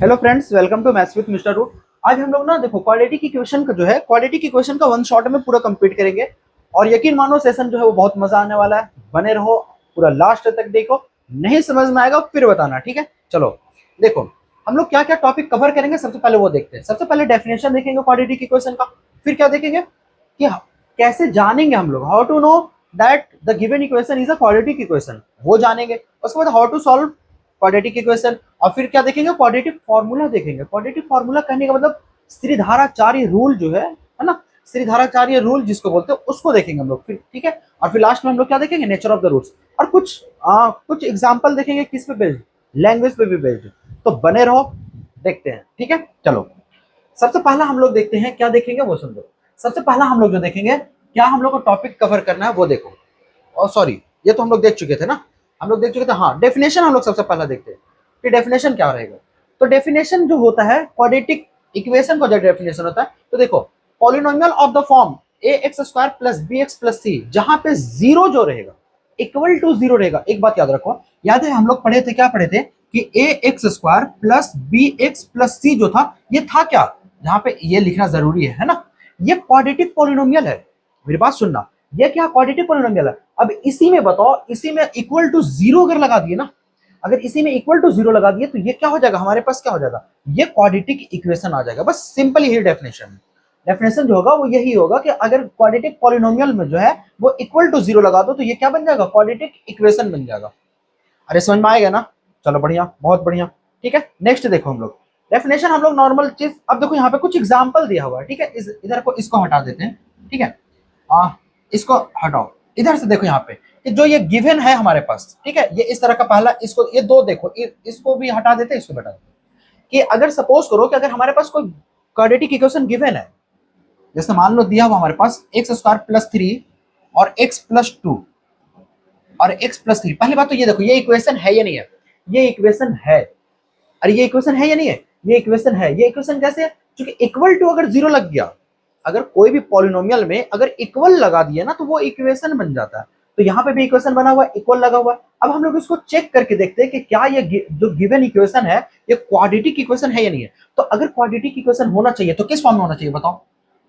Hello friends, welcome to maths with mister root. आज हम लोग ना देखो क्वाड्रेटिक इक्वेशन का जो है क्वाड्रेटिक इक्वेशन का वन शॉट में पूरा कंप्लीट करेंगे। और यकीन मानो सेशन जो है वो बहुत मजा आने वाला है। बने रहो, पूरा लास्ट तक देखो। नहीं समझ में आएगा फिर बताना, ठीक है। चलो देखो हम लोग क्या क्या टॉपिक कवर करेंगे, सबसे पहले वो देखते हैं। सबसे पहले डेफिनेशन देखेंगे क्वाड्रेटिक इक्वेशन का। फिर क्या देखेंगे कि कैसे जानेंगे हम लोग how to know that the given equation is a quadratic equation, वो जानेंगे। उसके बाद how to solve quadratic equation. और फिर क्या देखेंगे, क्वाड्रेटिक फार्मूला देखेंगे। क्वाड्रेटिक फार्मूला कहने का मतलब श्रीधाराचार्य रूल जो है ना, श्रीधाराचार्य रूल जिसको बोलते हैं उसको देखेंगे हम लोग फिर, ठीक है। और फिर लास्ट में हम लोग क्या देखेंगे, नेचर ऑफ द रूट्स। और कुछ एग्जांपल देखेंगे, किस पे बेस्ड, लैंग्वेज पे भी बेस्ड। तो बने रहो, देखते हैं, ठीक है। चलो सबसे पहला हम लोग देखते हैं, क्या देखेंगे वो सुन लो। सबसे पहला हम लोग जो देखेंगे, क्या हम लोग को टॉपिक कवर करना है वो देखो। और सॉरी, ये तो हम लोग देख चुके थे ना, हम लोग देख चुके थे। हाँ, डेफिनेशन हम लोग सबसे पहला देखते हैं कि डेफिनेशन क्या रहेगा। तो डेफिनेशन जो होता है क्वाड्रेटिक इक्वेशन का जो डेफिनेशन होता है, तो देखो polynomial of the form a x square plus b x plus c, जहां पे जीरो जो रहेगा इक्वल टू जीरो रहेगा। एक बात याद रखो, याद है हम लोग पढ़े थे, क्या पढ़े थे कि a x square plus b x plus c जो था, ये था क्या, जहां पे ये लिखना जरूरी है ना, ये क्वाड्रेटिक पॉलिनोमियल है। मेरी बात सुनना, ये क्या क्वाड्रेटिक पॉलिनोमियल है। अब इसी में बताओ, इसी में इक्वल टू जीरो अगर लगा दिए ना, अगर इसी में इक्वल टू जीरो लगा दिए तो ये क्या हो जाएगा, हमारे पास क्या हो जाएगा, ये क्वाड्रेटिक इक्वेशन आ जाएगा। बस सिंपल यही डेफिनेशन। डेफिनेशन जो होगा वो यही होगा कि अगर क्वाड्रेटिक पॉलिनोमियल में जो है वो इक्वल टू जीरो लगा दो तो ये क्या बन जाएगा, क्वाड्रेटिक इक्वेशन बन जाएगा। अरे समझ में आएगा ना। चलो बढ़िया, बहुत बढ़िया, ठीक है। नेक्स्ट देखो हम लोग डेफिनेशन, हम लोग नॉर्मल चीज। अब देखो यहाँ पे कुछ एग्जांपल दिया हुआ है, ठीक है। इधर को इसको हटा देते हैं, ठीक है। इसको हटाओ। इधर से देखो यहाँ पे कि जो ये गिवन है हमारे पास, ठीक है, ये इस तरह का पहला, इसको ये दो देखो, इसको भी हटा देते, इसको हटा देते कि अगर सपोज करो कि अगर हमारे पास कोई क्वाड्रेटिक इक्वेशन गिवन है, जैसे मान लो दिया हुआ हमारे पास एक्स स्क्वायर प्लस थ्री और एक्स प्लस टू और एक्स प्लस थ्री। पहली बात तो ये देखो, ये इक्वेशन है या नहीं है, ये इक्वेशन है। अरे ये इक्वेशन है या नहीं है, ये इक्वेशन है। ये इक्वेशन कैसे है, क्योंकि इक्वल टू अगर जीरो लग गया, अगर कोई भी पॉलिनोमियल में अगर इक्वल लगा दिया ना तो वो इक्वेशन बन जाता है। तो यहाँ पे भी इक्वेशन बना हुआ है, इक्वल लगा हुआ है। अब हम लोग इसको चेक करके देखते हैं कि क्या ये जो गिवन इक्वेशन है ये क्वाड्रेटिक इक्वेशन है या नहीं है। तो अगर क्वाड्रेटिक इक्वेशन होना चाहिए तो किस फॉर्म में होना चाहिए बताओ।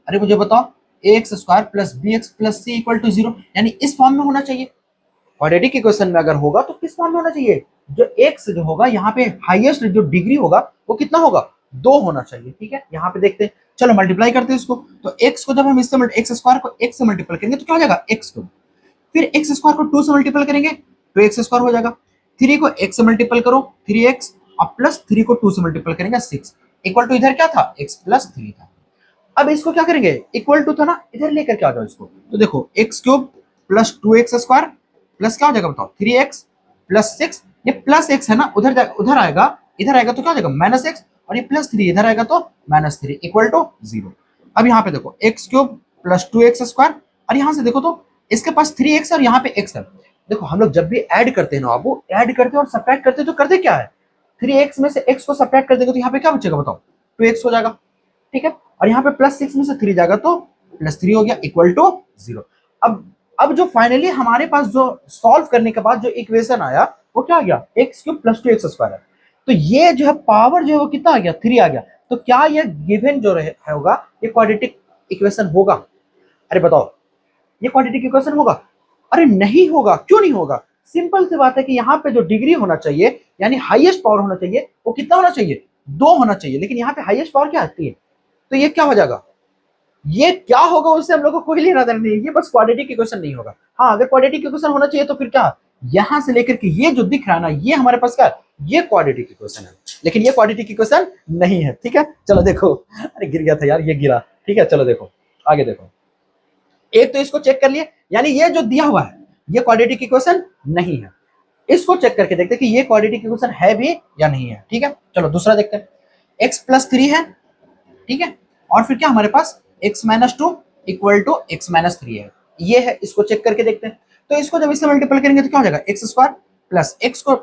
अरे मुझे बताओ, a x square plus b x plus c equal to zero, यानी इस फॉर्म में होना चाहिए। क्वाड्रेटिक इक्वेशन में अगर होगा तो किस फॉर्म में होना चाहिए, जो एक्स जो होगा यहाँ पे हाईएस्ट जो डिग्री होगा वो कितना होगा, दो होना चाहिए, ठीक है। यहाँ पे देखते हैं, चलो मल्टीप्लाई करते हैं इसको। तो एक्स को जब हम इससे एक्स स्क्वायर को एक्स से मल्टीप्लाई करेंगे तो क्या हो जाएगा, एक्स को। फिर एक्स स्क्वायर को टू से मल्टीप्लाई करेंगे तो एक्स स्क्वायर हो जाएगा। थ्री को एक्स से मल्टीप्लाई करो, थ्री एक्स, और प्लस थ्री को टू से मल्टीप्लाई करेंगे सिक्स, इक्वल टू इधर क्या था, एक्स प्लस थ्री था। अब इसको क्या करेंगे, इक्वल टू था ना, इधर लेकर के आ जाओ इसको। तो देखो x cube plus two x square plus क्या हो जाएगा बताओ, थ्री एक्स प्लस सिक्स। ये प्लस एक्स है ना, उधर आएगा, इधर आएगा तो क्या हो जाएगा माइनस एक्स, और ये प्लस थ्री इधर आएगा तो minus three, equal to zero. अब यहाँ पे देखो x cube plus two x square, और यहाँ से देखो तो इसके पास थ्री एक्स और यहाँ पे एक्स है। देखो हम लोग जब भी ऐड करते हैं ना, आप वो ऐड करते हैं और सब्ट्रैक्ट करते हैं तो करते क्या है, थ्री एक्स में से एक्स को सब्ट्रैक्ट कर देंगे तो यहाँ पे क्या बचेगा बताओ, टू एक्स हो जाएगा, ठीक है। और यहाँ पे प्लस सिक्स में से थ्री जाएगा तो प्लस थ्री हो गया, इक्वल टू जीरो। अब जो फाइनली हमारे पास जो सॉल्व करने के बाद जो इक्वेशन आया वो क्या आ गया, x cube plus two x square है। तो ये जो है पावर जो है वो कितना आ गया, थ्री आ गया। तो क्या ये गिवन जो होगा ये क्वाड्रेटिक इक्वेशन होगा। अरे बताओ, ये क्वाड्रेटिक इक्वेशन होगा। अरे नहीं होगा, क्यों नहीं होगा, सिंपल सी बात है कि यहाँ पे जो डिग्री होना चाहिए यानी हाईएस्ट पावर होना चाहिए वो कितना होना चाहिए, दो होना चाहिए। लेकिन यहाँ पे हाईएस्ट पावर क्या आती है, तो ये क्या हो जाएगा, ये क्या होगा उससे हम लोग को कोई लेना देना नहीं है, ये बस क्वाड्रेटिक इक्वेशन नहीं होगा। हाँ अगर क्वाड्रेटिक इक्वेशन होना चाहिए तो फिर क्या, यहां से लेकर के ये जो दिख रहा है ना, ये हमारे पास क्या है, ये क्वाड्रेटिक इक्वेशन है। लेकिन ये क्वाड्रेटिक इक्वेशन नहीं है, ठीक है। चलो देखो, अरे गिर गया था यार, ये गिरा, ठीक है। चलो देखो आगे देखो, एक तो इसको चेक कर लिए, यानी ये जो दिया हुआ है ये क्वाड्रेटिक इक्वेशन नहीं है। इसको चेक करके देखते हैं कि ये क्वाड्रेटिक इक्वेशन है भी या नहीं है, ठीक है। चलो दूसरा देखते हैं, एक्स प्लस थ्री है, ठीक है, और फिर क्या हमारे पास x minus two equal to x minus three है, ये है। इसको चेक करके देखते हैं। तो इसको जब इससे मल्टीप्लाई करेंगे तो क्या हो जाएगा, एक्स स्क्वायर प्लस एक्स को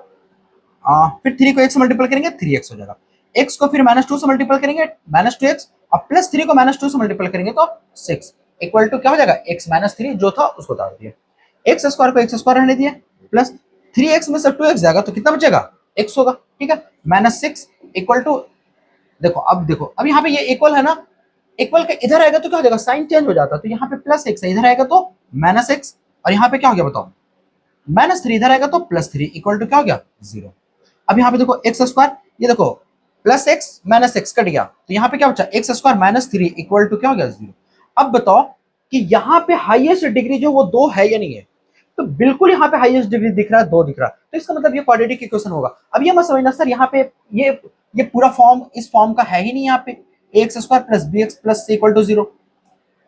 फिर थ्री को एक्स से मल्टीप्लाई करेंगे थ्री एक्स हो जाएगा, एक्स को फिर माइनस टू से मल्टीप्लाई करेंगे माइनस टू एक्स, और प्लस थ्री को माइनस टू से मल्टीप्लाई करेंगे तो सिक्स, इक्वल टू क्या हो जाएगा, एक्स माइनस थ्री जो था उसको डाल दिया, एक्स स्क्वायर को एक्स स्क्वायर रहने दिया, प्लस थ्री एक्स में से टू एक्स जाएगा तो कितना बचेगा, एक्स होगा, ठीक है, माइनस सिक्स इक्वल टू देखो अब देखो, अब यहाँ पे ये इक्वल है ना, इक्वल का इधर आएगा तो क्या हो जाएगा, साइन चेंज हो जाता है, तो यहाँ पे प्लस एक्स है, इधर आएगा तो माइनस एक्स, और यहाँ पे क्या हो गया बताओ, माइनस थ्री, इधर आएगा तो प्लस थ्री, इक्वल टू क्या हो गया, जीरो। अब यहाँ पे देखो एक्स स्क्वायर, ये देखो plus x minus x cut गया, तो यहाँ पे क्या बचा, x square minus three equal to क्या हो गया, जीरो। अब बताओ कि यहाँ पे हाईएस्ट डिग्री जो वो दो है या नहीं है, तो बिल्कुल यहाँ पे हाईएस्ट डिग्री दिख रहा है, दो दिख रहा है, तो इसका मतलब ये क्वाड्रेटिक इक्वेशन होगा। अब ये मत समझना सर यहाँ पे ये ये पूरा फॉर्म इस फॉर्म का है ही नहीं, यहाँ पे x square plus b x plus c equal to zero,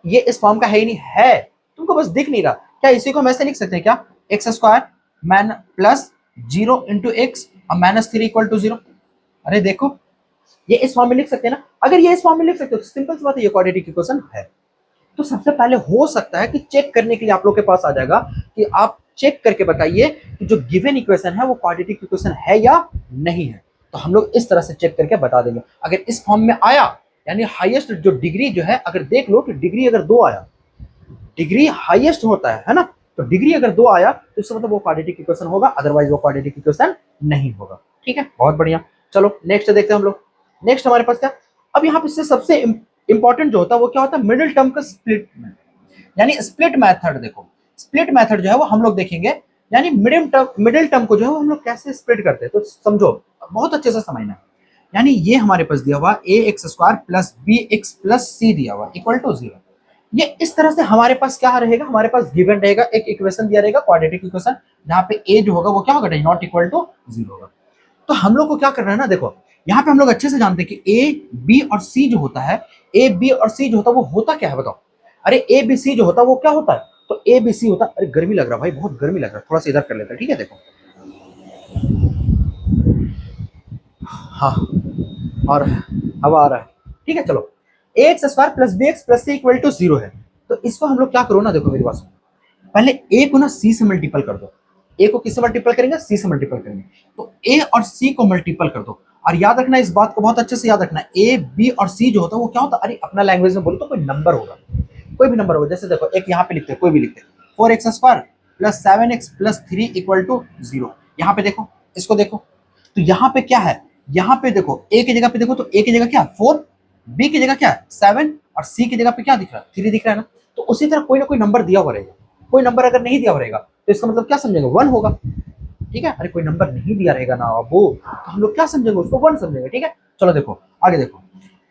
ये इस फॉर्म का है ही नहीं, है तुमको बस दिख नहीं रहा। क्या इसी को हम ऐसे लिख सकते हैं क्या, x square man plus zero into x और minus three equal to zero, अरे देखो ये इस फॉर्म में लिख सकते हैं ना। अगर ये इस फॉर्म में लिख सकते हो तो सिंपल सी बात है, ये क्वाड्रेटिक इक्वेशन है। तो सबसे पहले हो सकता है कि चेक करने के लिए आप लोग के पास आ जाएगा कि आप चेक करके बताइए कि जो गिवन इक्वेशन है वो क्वाड्रेटिक इक्वेशन है या नहीं है, तो हम लोग इस तरह से चेक करके बता देंगे। अगर इस फॉर्म में आया, यानी हाईएस्ट जो डिग्री जो है, अगर देख लो कि डिग्री अगर दो आया, डिग्री हाईएस्ट होता है ना, तो डिग्री अगर दो आया तो इसका मतलब वो क्वाड्रेटिक इक्वेशन होगा, अदरवाइज वो क्वाड्रेटिक इक्वेशन नहीं होगा। ठीक है, बहुत बढ़िया। चलो नेक्स्ट देखते हैं हम लोग। नेक्स्ट हमारे पास क्या, अब यहाँ पे सबसे इंपॉर्टेंट जो होता है वो क्या होता है, मिडिल टर्म का स्प्लिट, यानी स्प्लिट मेथड। देखो स्प्लिट मेथड जो है वो हम लोग देखेंगे, यानी मिडिल टर्म को जो है वो हम लोग कैसे स्प्लिट करते हैं, तो समझो बहुत अच्छे से समझना। यानी ये हमारे पास दिया हुआ a x square plus b x plus c दिया हुआ इक्वल टू जीरो, ये इस तरह से हमारे पास क्या रहेगा, हमारे पास गिवन रहेगा, एक इक्वेशन दिया रहेगा क्वाड्रेटिक इक्वेशन, जहां पे ए जो होगा वो क्या होगा, नॉट इक्वल टू जीरो होगा। तो हम लोग को क्या करना है ना, देखो यहाँ पे हम लोग अच्छे से जानते हैं कि ए बी और सी जो होता है, ए बी और सी जो होता है वो होता क्या है बताओ, अरे ए बी सी जो होता है वो क्या होता है, तो ए बी सी होता है, अरे गर्मी लग रहा है भाई, बहुत गर्मी लग रहा है, थोड़ा सा इधर कर लेते हैं, ठीक है। देखो हाँ, और हवा आ रहा है, ठीक है। चलो a x square plus b x plus c equal to zero है, तो इसको हम लोग क्या करो ना, देखो मेरी बात सुनो, पहले ए को ना सी से मल्टीपल कर दो, ए को किससे मल्टीपल करेंगे, सी से मल्टीपल करेंगे, तो ए और सी को मल्टीपल कर दो। और याद रखना, इस बात को बहुत अच्छे से याद रखना, ए बी और सी जो होता है वो क्या होता है, अरे अपना लैंग्वेज में बोलो तो कोई नंबर होगा, कोई भी नंबर होगा। जैसे देखो एक यहाँ पे लिखते हैं, कोई भी लिखते हैं, four x square plus seven x plus three equal to zero. यहाँ पे देखो, इसको देखो, तो यहाँ पे क्या है, यहाँ पे देखो ए की जगह पे देखो, तो ए की जगह क्या फोर, बी की जगह क्या सेवन, और सी की जगह पे क्या दिख रहा है, थ्री दिख रहा है ना। तो उसी तरह कोई ना कोई नंबर दिया हुआ रहेगा, कोई नंबर अगर नहीं दिया हुआ रहेगा तो इसका मतलब क्या समझेंगे, वन होगा, ठीक है। अरे कोई नंबर नहीं दिया रहेगा ना वो, तो हम लोग क्या समझेंगे, उसको वन समझेंगे, ठीक है। चलो देखो आगे देखो,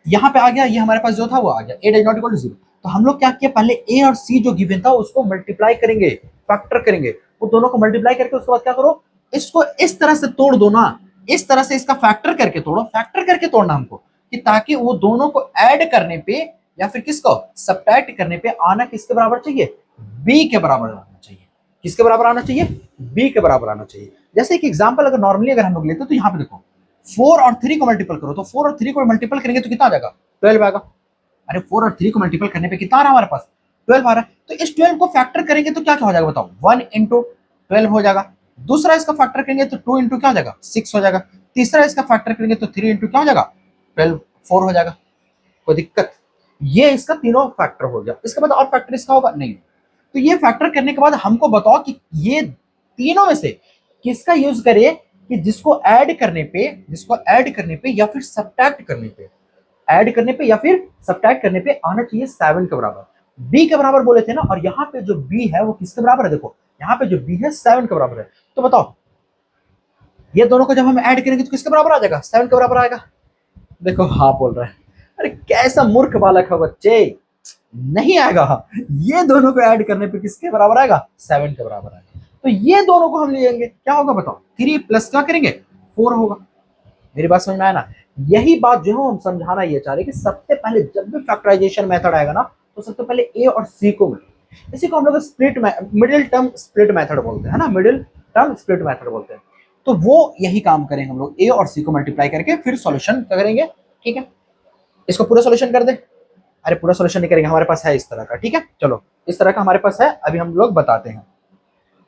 यहाँ पे आ गया, ये हमारे पास जो था वो आ गया, a does not equal to zero, तो हम लोग क्या किया, पहले ए और सी जो गिवन था उसको मल्टीप्लाई करेंगे, फैक्टर करेंगे, वो दोनों को मल्टीप्लाई करके उसके बाद क्या करो, इसको इस तरह से तोड़ दो ना, इस तरह से इसका फैक्टर करके तोड़ो, फैक्टर करके तोड़ना हमको, कि ताकि वो दोनों को ऐड करने पे या फिर किसको सब्ट्रैक्ट करने पे आना किसके बराबर चाहिए, बी के बराबर आना चाहिए। किसके बराबर आना चाहिए, बी के बराबर आना चाहिए। जैसे एक एग्जांपल अगर नॉर्मली अगर हम लोग लेते तो यहाँ पे देखो, फोर और थ्री को मल्टीपल करो, तो फोर और थ्री को मल्टीपल करेंगे तो कितना आ जाएगा, 12 आएगा। अरे फोर और थ्री को मल्टीपल करने पे कितना आ रहा है हमारे पास, 12 आ रहा है। तो इस 12 को फैक्टर करेंगे तो क्या क्या हो जाएगा बताओ, 1 इंटू 12 हो जाएगा। दूसरा इसका फैक्टर करेंगे तो 2 इंटू क्या हो जाएगा, 6 हो जाएगा। तीसरा इसका फैक्टर करेंगे तो 3 इंटू क्या हो जाएगा, 12, 4 हो जाएगा। कोई दिक्कत, ये इसका तीनों फैक्टर हो गया, इसके बाद और फैक्टर इसका होगा नहीं। तो ये फैक्टर करने के बाद हमको बताओ कि ये तीनों में से किसका यूज करे, कि जिसको ऐड करने पे, जिसको ऐड करने पे या फिर सब्ट्रैक्ट करने पे, ऐड करने पे या फिर सब्ट्रैक्ट करने पे आना चाहिए 7 के बराबर, बी के बराबर बोले थे ना। और यहाँ पे जो बी है वो किसके बराबर है, देखो यहाँ पे जो बी है 7 के बराबर है। तो बताओ ये दोनों को जब हम ऐड करेंगे तो किसके बराबर आ जाएगा, 7 के बराबर आएगा। देखो हाँ बोल रहा है, अरे कैसा मूर्ख बालक है बच्चे, नहीं आएगा। ये दोनों को ऐड करने पे किसके बराबर आएगा, 7 के बराबर आएगा। तो ये दोनों को हम लेंगे, क्या होगा बताओ, 3 प्लस क्या करेंगे, 4 होगा। मेरी बात समझ में आया ना। यही बात जो है हम समझाना ये चाह रहे कि सबसे पहले जब भी फैक्टराइजेशन मेथड आएगा ना, तो सबसे पहले ए और सी को मिले, इसी को हम लोग split middle term split method बोलते हैं ना, मिडिल टर्म स्प्लिट मेथड बोलते हैं। तो वो यही काम करेंगे हम लोग, ए और सी को मल्टीप्लाई करके फिर सॉल्यूशन करेंगे, ठीक है। इसको पूरा सॉल्यूशन कर दे, अरे पूरा सॉल्यूशन नहीं करेंगे, हमारे पास है इस तरह का, ठीक है। चलो इस तरह का हमारे पास है, अभी हम लोग बताते हैं।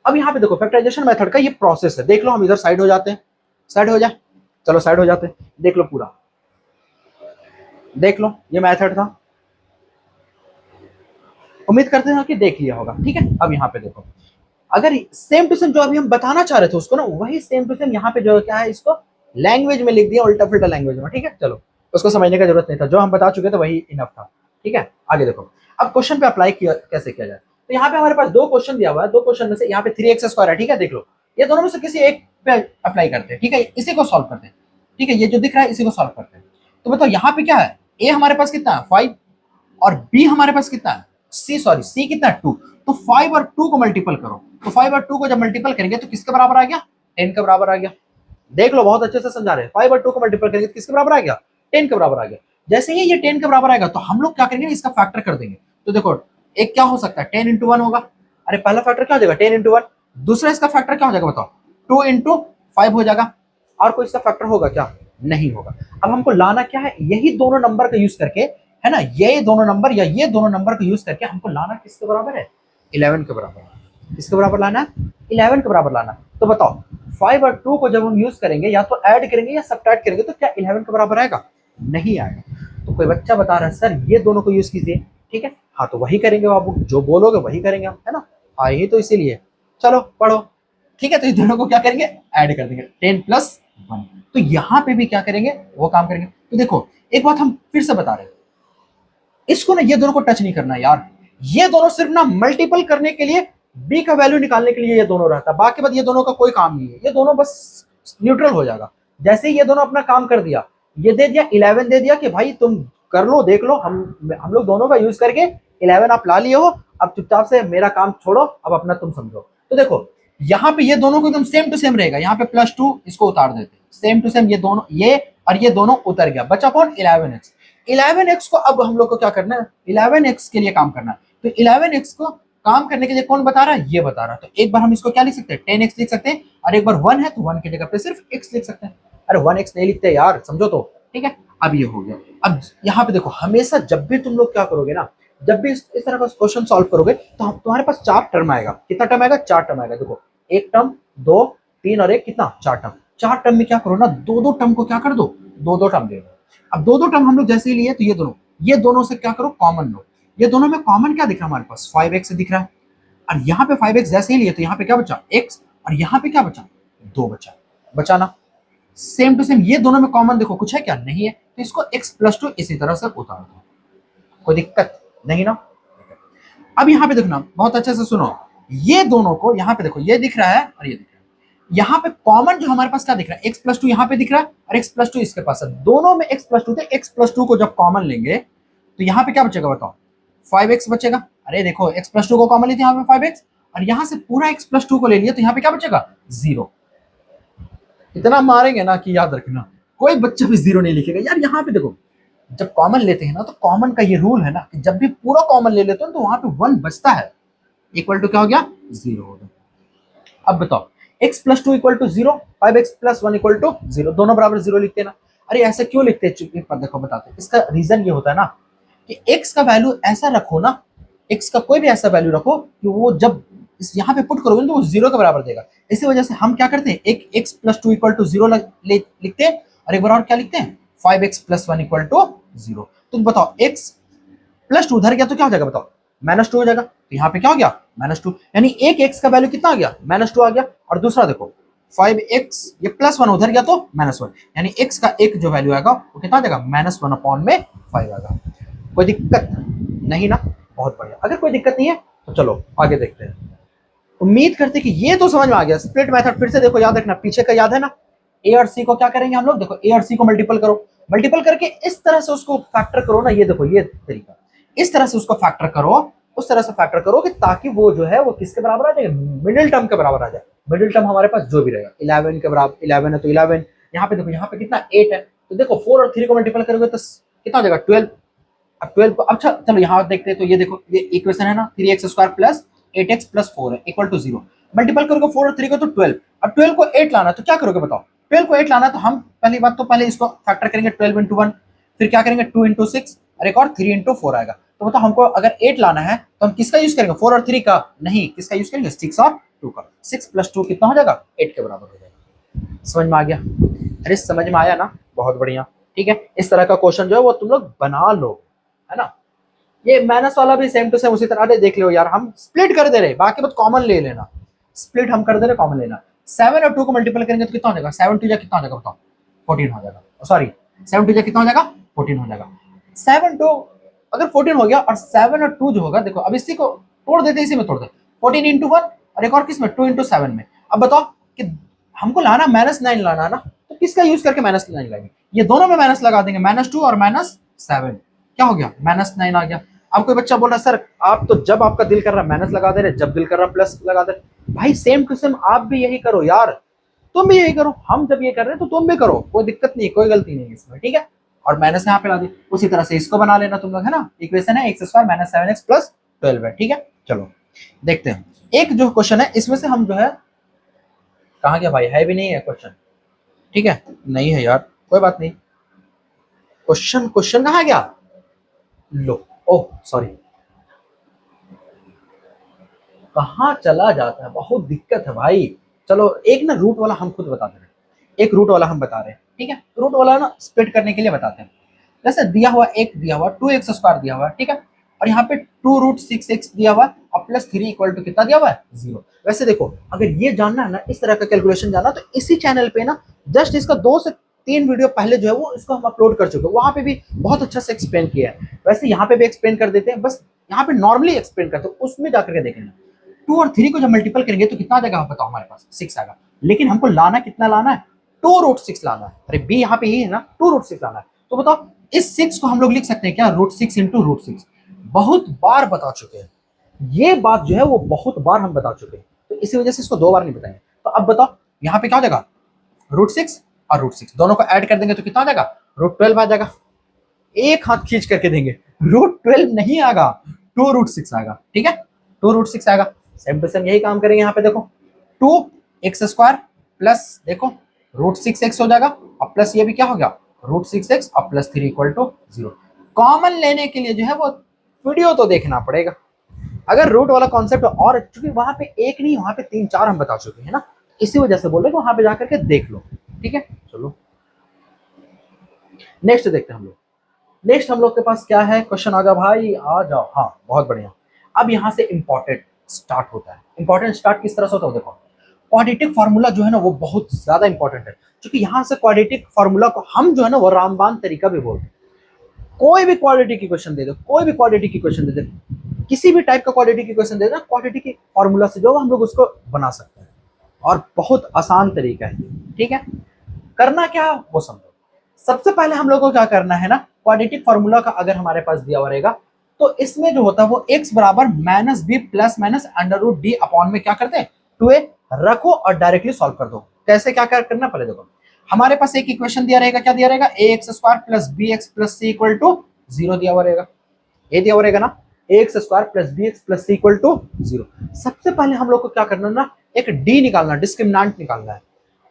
अब यहाँ पे देखो फैक्टराइजेशन मेथड का ये प्रोसेस है, देख लो, हम इधर साइड हो जाते हैं, साइड हो जाए, चलो साइड हो जाते हैं, देख लो पूरा, देख लो ये मेथड था, उम्मीद करते हैं कि देख लिया होगा, ठीक है। अब यहाँ पे देखो, अगर सेम टू सेम जो अभी हम बताना चाह रहे थे उसको ना, वही सेम टू सेम यहाँ पे जो क्या है, इसको लैंग्वेज में लिख दिया, उल्टा पुल्टा लैंग्वेज में, ठीक है। चलो उसको समझने का जरूरत नहीं था, जो हम बता चुके थे वही इनफ था। ठीक है, आगे देखो अब क्वेश्चन पे अप्लाई किया कैसे किया जाए। तो यहाँ पे हमारे पास दो क्वेश्चन दिया हुआ है, दो क्वेश्चन में से यहाँ पे 3x² है। ठीक है, देख लो ये दोनों में से किसी एक पे अप्लाई करते हैं। ठीक है, इसी को सॉल्व करते हैं। ठीक है, ये जो दिख रहा है इसी को सॉल्व करते हैं। तो बताओ यहाँ पे क्या है, ए हमारे पास कितना है 5 और बी हमारे पास कितना है सी कितना है 2। तो 5 और 2 को मल्टीपल करो, तो 5 और 2 को जब मल्टीपल करेंगे तो किसके बराबर आ गया, 10 के बराबर आ गया। देख लो बहुत अच्छे से समझा रहे हैं, 5 और 2 को मल्टीपल करेंगे तो किसके बराबर आ गया, 10 के बराबर आ गया। जैसे ही ये 10 के बराबर आएगा तो हम लोग क्या करेंगे, इसका फैक्टर कर देंगे। तो देखो एक क्या हो सकता है 10 × 1 होगा, अरे पहला फैक्टर क्या हो जाएगा 10 × 1, दूसरा इसका फैक्टर क्या हो जाएगा बताओ 2 × 5 हो जाएगा। और कोई इसका फैक्टर होगा क्या, नहीं होगा। अब हमको लाना क्या है, यही दोनों नंबर का यूज करके, है ना, ये दोनों नंबर या ये दोनों नंबर का यूज करके हमको लाना किसके बराबर है, 11 के बराबर। किसके बराबर लाना है, 11 के बराबर लाना। तो बताओ 5 और 2 को जब हम यूज करेंगे या तो ऐड करेंगे या सब्ट्रैक्ट करेंगे तो क्या 11 के बराबर आएगा, नहीं आएगा। तो कोई बच्चा बता रहा है सर ये दोनों को यूज कीजिए। ठीक है, हाँ तो वही करेंगे बाबू, जो बोलोगे वही करेंगे हम, है ना, आए ही तो इसीलिए। चलो पढ़ो। ठीक है, तो इस दोनों को क्या करेंगे, ऐड कर देंगे 10 + 1। तो यहाँ पे भी क्या करेंगे, वो काम करेंगे। तो देखो एक बात हम फिर से बता रहे हैं, इसको ना ये दोनों को टच नहीं करना यार, ये दोनों सिर्फ ना मल्टीपल करने के लिए, बी का वैल्यू निकालने के लिए ये दोनों रहता है, बाकी बात ये दोनों का कोई काम नहीं है, ये दोनों बस न्यूट्रल हो जाएगा। जैसे ही ये दोनों अपना काम कर दिया, ये दे दिया 11 दे दिया कि भाई तुम कर लो, देख लो, हम लोग दोनों का यूज करके 11 आप ला लिए हो, अब चुपचाप से मेरा काम छोड़ो, अब अपना तुम समझो। तो देखो यहाँ पे ये दोनों को एकदम सेम टू सेम रहेगा, यहाँ पे +2 इसको उतार देते हैं, सेम टू सेम ये दोनों, ये और ये दोनों उतर गया, बचा कौन 11x। 11x को अब हम लोग को क्या करना है, 11x के लिए काम करना है। तो 11x को काम करने के लिए कौन बता रहा है, ये बता रहा है। तो एक बार हम इसको क्या लिख सकते हैं 10x लिख सकते हैं, और एक बार 1 है तो 1 की जगह पे सिर्फ x लिख सकते हैं। अरे 1x नहीं लिखते यार, समझो तो। ठीक है, अब ये हो गया। अब यहाँ पे देखो हमेशा जब भी तुम लोग क्या करोगे ना, जब भी इस तरह का क्वेश्चन सॉल्व करोगे तो तुम्हारे पास 4 टर्म आएगा। कितना टर्म आएगा, 4 टर्म आएगा। देखो 1 टर्म 2 3 और 1 कितना 4 टर्म। 4 टर्म में क्या करो ना, 2-2 टर्म को क्या कर दो, 2-2 टर्म ले लो। अब 2-2 टर्म हम लोग जैसे ही लिए तो ये दोनों से क्या करो कॉमन लो। ये दोनों में कॉमन क्या दिख रहा है हमारे पास, 5x दिख रहा है। और यहाँ पे 5x जैसे ही लिए तो यहाँ पे क्या बचा x, और यहाँ पे क्या बचा 2 बचा ना। सेम टू सेम ये दोनों में कॉमन देखो कुछ है क्या, नहीं है, तो इसको x + 2 इसी तरह से उतार दो, कोई दिक्कत नहीं ना। अब यहाँ पे देखना बहुत अच्छे से सुनो, ये दोनों को यहाँ पे देखो, ये दिख रहा है और ये दिख रहा है। यहाँ पे कॉमन जो हमारे पास क्या दिख रहा है, x + 2 यहाँ पे दिख रहा है और x + 2 इसके पास है। दोनों में x + 2 थे, x + 2 को जब कॉमन लेंगे तो यहाँ पे क्या बचेगा बताओ, 5x बचेगा। अरे देखो x + 2 को कॉमन लेते यहाँ पे 5x, और यहाँ से पूरा x + 2 को ले लिया तो यहाँ पे क्या बचेगा 0। इतना मारेंगे ना कि याद रखना, कोई बच्चा भी 0 नहीं लिखेगा यार। यहाँ पे देखो जब कॉमन लेते हैं ना, तो कॉमन का ये रूल है ना कि जब भी पूरा कॉमन ले लेते हो तो वहां पे 1 बचता है, इक्वल टू क्या हो गया 0 हो गया। अब बताओ x + 2 = 0, 5x + 1 = 0, दोनों बराबर 0 लिखते हैं ना। अरे ऐसा क्यों लिखते हैं, पर देखो बताते हैं। इसका रीजन ये होता है ना कि x का वैल्यू ऐसा रखो ना, x का कोई भी ऐसा वैल्यू रखो कि वो जब इस यहाँ पे पुट करोगे तो वो 0 के बराबर देगा। इसी वजह से हम क्या करते हैं, एक x + 2 = 0 लिखते हैं, और एक बार और क्या लिखते हैं 5x + 1 = 0। तो बताओ x + 2 उधर गया तो क्या हो जाएगा बताओ, -2 हो जाएगा। तो यहाँ पे क्या हो गया -2, यानी एक x का वैल्यू कितना आ गया -2 आ गया। और दूसरा देखो 5x, ये +1 उधर गया तो -1, यानी x का एक जो वैल्यू आएगा वो कितना आ जाएगा -1/5 आएगा। कोई दिक्कत नहीं ना, बहुत बढ़िया। अगर कोई दिक्कत नहीं है तो चलो आगे देखते हैं। उम्मीद करते कि ये तो समझ में आ गया। स्प्लिट मेथड फिर से देखो, याद रखना पीछे का याद है ना, a और c को क्या करेंगे हम लोग, देखो a और c को मल्टीपल करो, मल्टीपल करके इस तरह से उसको फैक्टर करो ना, ये देखो ये तरीका, इस तरह से उसको फैक्टर करो, उस तरह से फैक्टर करो कि ताकि वो जो है वो किसके बराबर आ जाए, मिडिल टर्म के बराबर आ जाए। मिडिल टर्म हमारे पास जो भी रहेगा 11 के बराबर, 11 है तो 11, यहाँ पे देखो यहाँ पे कितना 8 है, तो देखो 4 और 3 को मल्टीपल करोगे तो कितना हो जाएगा 12। अब 12 को अच्छा चलो यहाँ देखते हैं, तो ये देखो ये इक्वेशन है ना, 3x² + 8x + 4 है = 0। मल्टीपल करोगे 4 और 3 को तो 12, अब 12 को 8 लाना तो क्या करोगे बताओ, 12 को 8 लाना तो हम पहली बात तो पहले इसको फैक्टर करेंगे 12 × 1, फिर क्या करेंगे 2 × 6 और एक और 3 × 4 आएगा। तो बताओ हमको अगर 8 लाना है तो हम किसका यूज करेंगे, 4 और 3 का नहीं, किसका यूज करेंगे 6 और 2 का। 6 + 2 कितना हो जाएगा 8 के बराबर हो जाएगा। समझ में आ गया, अरे समझ में आया ना, बहुत बढ़िया। ठीक है, इस तरह का क्वेश्चन जो है वो तुम लोग बना लो, है ना। ये माइनस वाला भी सेम टू सेम उसी तरह, देख लो यार हम स्प्लिट कर दे रहे, बाकी बात कॉमन ले लेना, स्प्लिट हम कर दे रहे, कॉमन लेना। 7 और 2 को मल्टीपल करेंगे तो कितना हो जाएगा, 7 × 2 कितना हो जाएगा बताओ 14 हो जाएगा, सॉरी 7 × 2 कितना हो जाएगा 14 हो जाएगा। 7 2 अगर 14 हो गया और 7 और 2 जो होगा, देखो अब इसी को तोड़ देते, इसी में तोड़ दे, 14 इंटू 1 और एक और किस में 2 इंटू 7 में। अब बताओ कि हमको लाना -9 लाना ना, तो किसका यूज करके -9 लाएंगे, ये दोनों में माइनस लगा देंगे, -2 और -7, क्या हो गया -9 आ गया। अब कोई बच्चा बोल रहा है सर आप तो जब आपका दिल कर रहा है माइनस लगा दे रहे, जब दिल कर रहा प्लस लगा दे रहे। भाई सेम टू सेम आप भी यही करो यार, तुम भी यही करो, हम जब ये कर रहे हैं तो तुम भी करो, कोई दिक्कत नहीं, कोई गलती नहीं है इसमें, ठीक है। और माइनस यहाँ पे ला दी, उसी तरह से इसको बना लेना तुम लोग, है ना। इक्वेशन है x² - 7x + 12 है, ठीक है। चलो देखते हैं एक जो क्वेश्चन है इसमें से हम जो है, कहाँ गया भाई, है भी नहीं है क्वेश्चन, ठीक है, नहीं है यार, कोई बात नहीं। क्वेश्चन कहाँ गया, लो, ओह सॉरी, कहाँ चला जाता है, बहुत दिक्कत है भाई। चलो एक ना रूट वाला हम खुद बताते हैं, एक रूट वाला हम बता रहे हैं, ठीक है। रूट वाला ना स्प्लिट करने के लिए बताते हैं। जैसे दिया हुआ एक दिया हुआ 2x² दिया हुआ, ठीक है, और यहाँ पे 2√6x दिया हुआ और +3 इक्वल टू कितना दिया हुआ है, 0। वैसे देखो अगर ये जानना है ना, इस तरह का कैलकुलेशन जानना, तो इसी चैनल पे ना जस्ट इसका 2 से 3 वीडियो पहले जो है वो इसको हम अपलोड कर चुके हैं, वहां पे भी बहुत अच्छा से एक्सप्लेन किया है। वैसे यहाँ पे भी एक्सप्लेन कर देते हैं, बस यहाँ पे नॉर्मली एक्सप्लेन करते हैं, उसमें जाकर के देख लेना। 2 और 3 को जब मल्टीपल करेंगे तो कितना आ जाएगा बताओ, हमारे पास 6 आएगा। लेकिन हमको लाना कितना लाना है, 2√6 लाना है। अरे बी यहाँ पे ही है ना, 2√6 लाना है। तो बताओ इस 6 को हम लोग लिख सकते हैं क्या, √6 इंटू √6। बहुत बार बता चुके हैं ये बात जो है, वो बहुत बार हम बता चुके हैं, तो इसी वजह से इसको 2 बार नहीं बताएंगे। तो अब बताओ यहाँ पे क्या हो जाएगा, √6 और √6 दोनों को ऐड कर देंगे तो कितना आ जाएगा, √12 आ जाएगा। एक हाथ खींच करके देंगे, √12 नहीं आएगा, 2√6 आएगा, ठीक है, 2√6 आएगा। सेम टू सेम यही काम करेंगे यहाँ पे, देखो 2x² प्लस देखो √6x हो जाएगा, और प्लस ये भी क्या हो गया, √6x और +3 इक्वल टू 0। कॉमन लेने के लिए जो है वो वीडियो तो देखना पड़ेगा, अगर रूट वाला कॉन्सेप्ट, और चूंकि वहां पे एक नहीं वहां पे 3 4 हम बता चुके हैं ना, इसी वजह से बोल रहे वहां पे जाकर के देख लो, ठीक है। चलो नेक्स्ट देखते हैं हम लोग। नेक्स्ट हम लोग के पास क्या है, क्वेश्चन आ जाओ भाई, आ जाओ, हाँ बहुत बढ़िया। अब यहाँ से इंपॉर्टेंट स्टार्ट होता है। इंपॉर्टेंट स्टार्ट किस तरह से होता है, देखो क्वाड्रेटिक फार्मूला जो है ना वो बहुत ज्यादा इंपॉर्टेंट है, क्योंकि यहाँ से क्वाड्रेटिक फार्मूला को हम जो है ना वो रामबाण तरीका भी बोलते हैं। कोई भी क्वाड्रेटिक इक्वेशन दे दो, कोई भी क्वाड्रेटिक इक्वेशन दे दो, किसी भी टाइप का क्वाड्रेटिक इक्वेशन दे दो, क्वाड्रेटिक फार्मूला से जो हम लोग उसको बना सकते हैं, और बहुत आसान तरीका है, ठीक है। करना क्या वो समझो। सबसे पहले हम लोग को क्या करना है ना, क्वाड्रेटिक फार्मूला का अगर हमारे पास दिया हुआ रहेगा, तो इसमें जो होता है वो x बराबर -b plus minus √d upon में क्या करते हैं 2a रखो और डायरेक्टली सॉल्व कर दो। कैसे क्या करना, पहले देखो हमारे पास एक इक्वेशन दिया रहेगा, क्या दिया रहेगा, ax² plus bx plus c equal to 0 दिया हुआ रहेगा, ये दिया हुआ रहेगा ना, ax² plus bx plus c equal to 0। सबसे पहले हम लोग को क्या करना ना, एक d निकालना, डिस्क्रिमिनेंट निकालना है।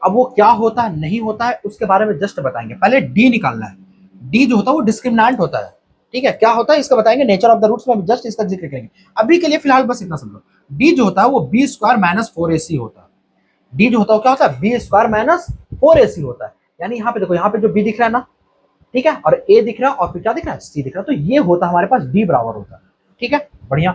अब वो क्या होता है नहीं होता है उसके बारे में जस्ट बताएंगे, पहले डी निकालना है। डी जो होता है वो डिस्क्रिमिनेंट होता है, ठीक है, क्या होता है इसका बताएंगे, नेचर ऑफ द रूट्स में जस्ट इसका जिक्र करेंगे। अभी के लिए फिलहाल बस इतना समझो, डी जो होता है वो b² - 4ac होता है। डी जो होता है क्या होता है, b² - 4ac होता है। यानी यहाँ पे देखो, यहाँ पे जो b दिख रहा है ना, ठीक है, और a दिख रहा है, और फिर क्या दिख रहा है, c दिख रहा है, तो ये होता है हमारे पास d बराबर होता है, ठीक है, बढ़िया।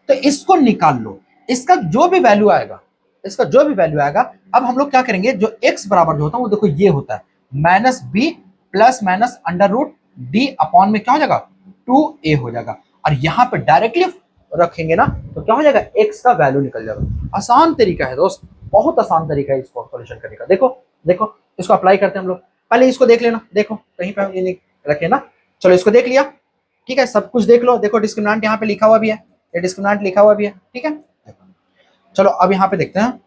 तो इसको निकाल लो, इसका जो भी वैल्यू आएगा, इसका जो भी वैल्यू आएगा, अब हम लोग क्या करेंगे, जो x बराबर जो होता है वो देखो ये होता है -b plus minus √d upon में क्या हो जाएगा 2a हो जाएगा, और यहाँ पे डायरेक्टली रखेंगे ना तो क्या हो जाएगा, x का वैल्यू निकल जाएगा। आसान तरीका है दोस्त, बहुत आसान तरीका है इसको सॉल्यूशन करने का। देखो देखो इसको अप्लाई करते हैं हम लोग, पहले इसको देख लेना, देखो कहीं पे ये रखे ना, चलो इसको देख लिया, ठीक है, सब कुछ देख लो, देखो डिस्क्रिमिनेंट यहाँ पे लिखा हुआ भी है, ये डिस्क्रिमिनेंट लिखा हुआ भी है, ठीक है। चलो अब यहाँ पे देखते हैं,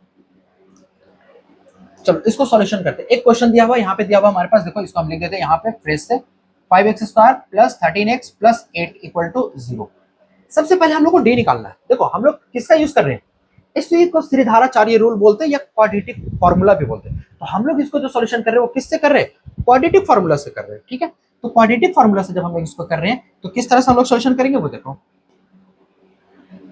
चलो इसको सॉल्यूशन करते हैं। एक क्वेश्चन दिया हुआ यहाँ पे दिया हुआ हमारे पास, देखो इसको हम लिख देते हैं यहाँ पे फ्रेश से 5x² plus 13x plus 8 equal to 0। सबसे पहले हम लोग को डी निकालना है। देखो हम लोग किसका यूज कर रहे हैं, इस चीज को श्रीधाराचार्य रूल बोलते हैं या क्वाड्रेटिक फार्मूला भी बोलते हैं। तो हम लोग इसको जो सॉल्यूशन कर रहे हैं वो किससे कर रहे हैं, क्वाड्रेटिक फार्मूला से कर रहे हैं, ठीक है। तो क्वाड्रेटिक फार्मूला से जब हम लोग इसको कर रहे हैं तो किस तरह से हम लोग सॉल्यूशन करेंगे वो देखो,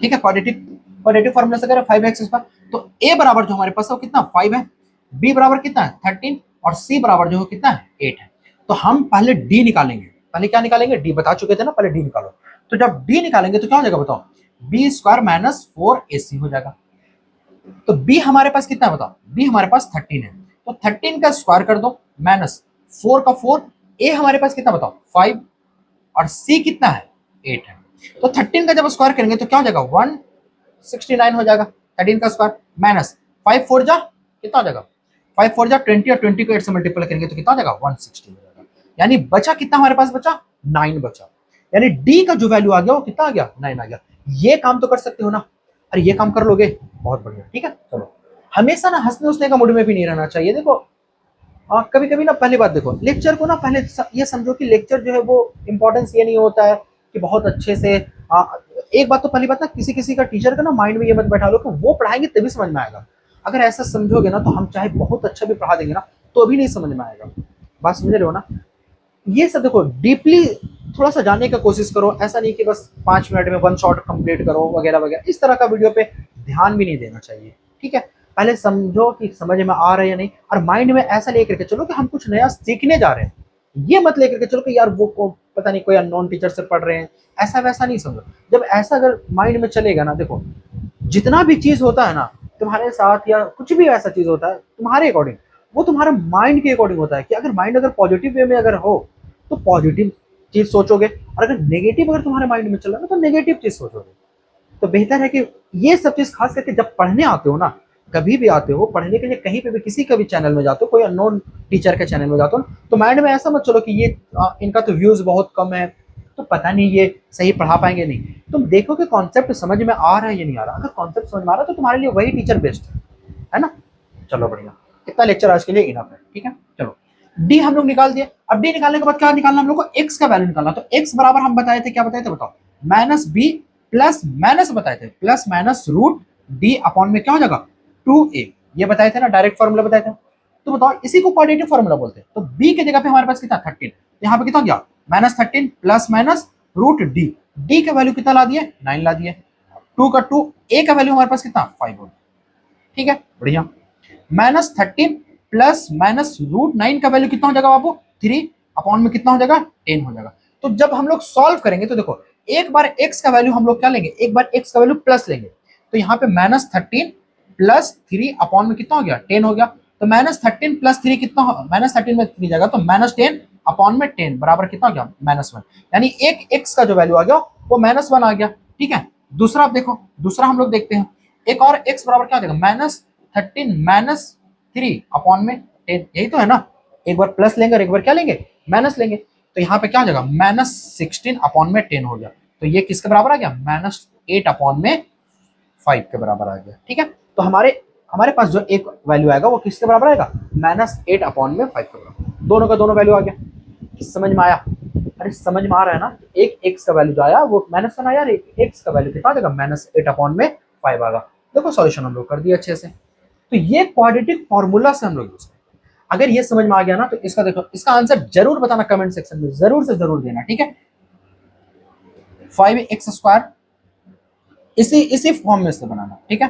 ठीक है। क्वाड्रेटिक फार्मूला से करें 5x², तो a बराबर जो हमारे पास है वो कितना 5 है, b बराबर कितना है 13, और c बराबर जो है कितना है 8 है। तो हम पहले d निकालेंगे, पहले क्या निकालेंगे, d बता चुके थे ना, पहले d निकालो। तो जब d निकालेंगे तो क्या हो जाएगा बताओ, b² - 4ac हो जाएगा। तो b हमारे पास कितना है बताओ, b हमारे पास 13 है, तो 13 का स्क्वायर कर दो, -4 का 4 ए हमारे पास कितना बताओ 5 और सी कितना है 8 है। तो 13 का जब स्क्वायर करेंगे तो क्या हो जाएगा 169 हो जाएगा 13 का स्क्वायर माइनस 5 4 जा कितना हो जाएगा 5 4 जा 20 और 20 को 8 से मल्टीप्लाई करेंगे तो कितना हो जाएगा 160 हो जाएगा। यानी बचा कितना हमारे पास बचा 9 बचा। यानी डी का जो वैल्यू आ गया वो कितना आ गया 9 आ गया। ये काम तो कर सकते हो ना, अरे ये काम कर लोगे बहुत बढ़िया। ठीक है चलो, हमेशा ना हंसने उठने का मूड में भी नहीं रहना चाहिए। देखो कभी कभी ना पहली बात देखो लेक्चर को ना पहले ये समझो कि लेक्चर जो है वो इम्पोर्टेंस ये नहीं होता है कि बहुत अच्छे से एक बात तो पहली बात ना किसी किसी का टीचर का ना माइंड में ये मत बैठा लो कि वो पढ़ाएंगे तभी समझ में आएगा। अगर ऐसा समझोगे ना तो हम चाहे बहुत अच्छा भी पढ़ा देंगे ना तो भी नहीं समझ में आएगा। बात समझ रहे हो ना। ये सब देखो डीपली थोड़ा सा जानने का कोशिश करो, ऐसा नहीं कि बस 5 मिनट में वन शॉट कंप्लीट करो वगैरह वगैरह, इस तरह का वीडियो पे ध्यान भी नहीं देना चाहिए। ठीक है, पहले समझो कि समझ में आ रहा है या नहीं, और माइंड में ऐसा लेकर के चलो कि हम कुछ नया सीखने जा रहे हैं। ये मत लेकर के चलो कि यार वो पता नहीं कोई अननोन टीचर से पढ़ रहे हैं, ऐसा वैसा नहीं समझो। जब ऐसा अगर माइंड में चलेगा ना, देखो जितना भी चीज होता है ना तुम्हारे साथ या कुछ भी ऐसा चीज होता है तुम्हारे अकॉर्डिंग, वो तुम्हारे माइंड के अकॉर्डिंग होता है कि अगर माइंड अगर पॉजिटिव वे में अगर हो तो पॉजिटिव चीज सोचोगे, और अगर नेगेटिव अगर तुम्हारे माइंड में चल रहा है तो नेगेटिव चीज सोचोगे। तो बेहतर है कि ये सब चीज खास करके जब पढ़ने आते हो ना, कभी भी आते हो पढ़ने के लिए कहीं पे भी किसी का भी चैनल में जाते हो, कोई अननोन टीचर के चैनल में जाते हो, तो माइंड में ऐसा मत चलो कि ये इनका तो व्यूज बहुत कम है तो पता नहीं ये सही पढ़ा पाएंगे नहीं। तुम देखो कि कॉन्सेप्ट समझ में आ रहा है या नहीं आ रहा। अगर कॉन्सेप्ट समझ में आ रहा है तो तुम्हारे लिए वही टीचर बेस्ट है ना। चलो बढ़िया, इतना लेक्चर आज के लिए इनफ है। ठीक है चलो, डी हम लोग निकाल दिए। अब डी निकालने के बाद क्या निकालना हम लोग को, एक्स का वैल्यू निकालना। तो एक्स बराबर हम बताए थे, क्या बताए थे बताओ, माइनस बी प्लस माइनस बताए थे plus minus root d upon में क्या हो जाएगा 2a, ये बताए थे ना, डायरेक्ट फॉर्मूला बताए थे। तो बताओ इसी को क्वाड्रेटिक फॉर्मूला बोलते हैं। तो b के जगह पे हमारे पास कितना 13, यहाँ पे कितना गया minus 13 plus minus root d, d का वैल्यू कितना ला दिए 9 ला दिए, 2 का 2, a का वैल्यू हमारे पास कितना 5 हो गया। ठीक है बढ़िया, माइनस 13 प्लस माइनस रूट 9 का वैल्यू कितना हो जाएगा बाबू 3 अपॉन में कितना हो जाएगा 10 हो जाएगा। तो जब हम लोग सॉल्व करेंगे तो देखो एक बार x का वैल्यू हम लोग क्या लेंगे, एक बार x का वैल्यू प्लस लेंगे। तो यहाँ पे माइनस 13 प्लस 3 अपॉन में कितना हो गया 10 हो गया। तो माइनस 13 प्लस 3 कितना, माइनस 13 में 3 जाएगा तो माइनस 10 अपॉन में 10 बराबर कितना हो गया माइनस 1। यानी एक x का जो वैल्यू आ गया वो माइनस 1 आ गया। ठीक है, दूसरा आप देखो, दूसरा हम लोग देखते हैं, एक और x बराबर क्या हो जाएगा माइनस 13 माइनस 3 अपॉन में 10, यही तो है ना। एक बार प्लस लेंगे और एक बार क्या लेंगे माइनस लेंगे। तो यहाँ पे क्या हो जाएगा माइनस 16 अपॉन में 10 हो गया। तो ये किसके बराबर आ गया माइनस 8 अपॉन में 5 के बराबर आ गया। ठीक है, तो हमारे पास जो एक वैल्यू आएगा वो किसके बराबर आएगा माइनस 8 अपॉन में 5 के बराबर। दोनों का दोनों वैल्यू आ गया। समझ में आया? अरे समझ में आ रहा है ना। एक एक्स का वैल्यू जो आया वो माइनस 1 आया, एक एक्स का वैल्यू कितना आ जाएगा माइनस 8 अपॉन में 5 आएगा। देखो सॉल्यूशन हम लोग कर दिए अच्छे से। तो ये क्वाड्रेटिक फॉर्मूला से हम लोग यूज करें। अगर ये समझ में आ गया ना तो इसका देखो, इसका आंसर जरूर बताना कमेंट सेक्शन में, जरूर से जरूर देना। ठीक है, 5x² इसी फॉर्म में से बनाना। ठीक है,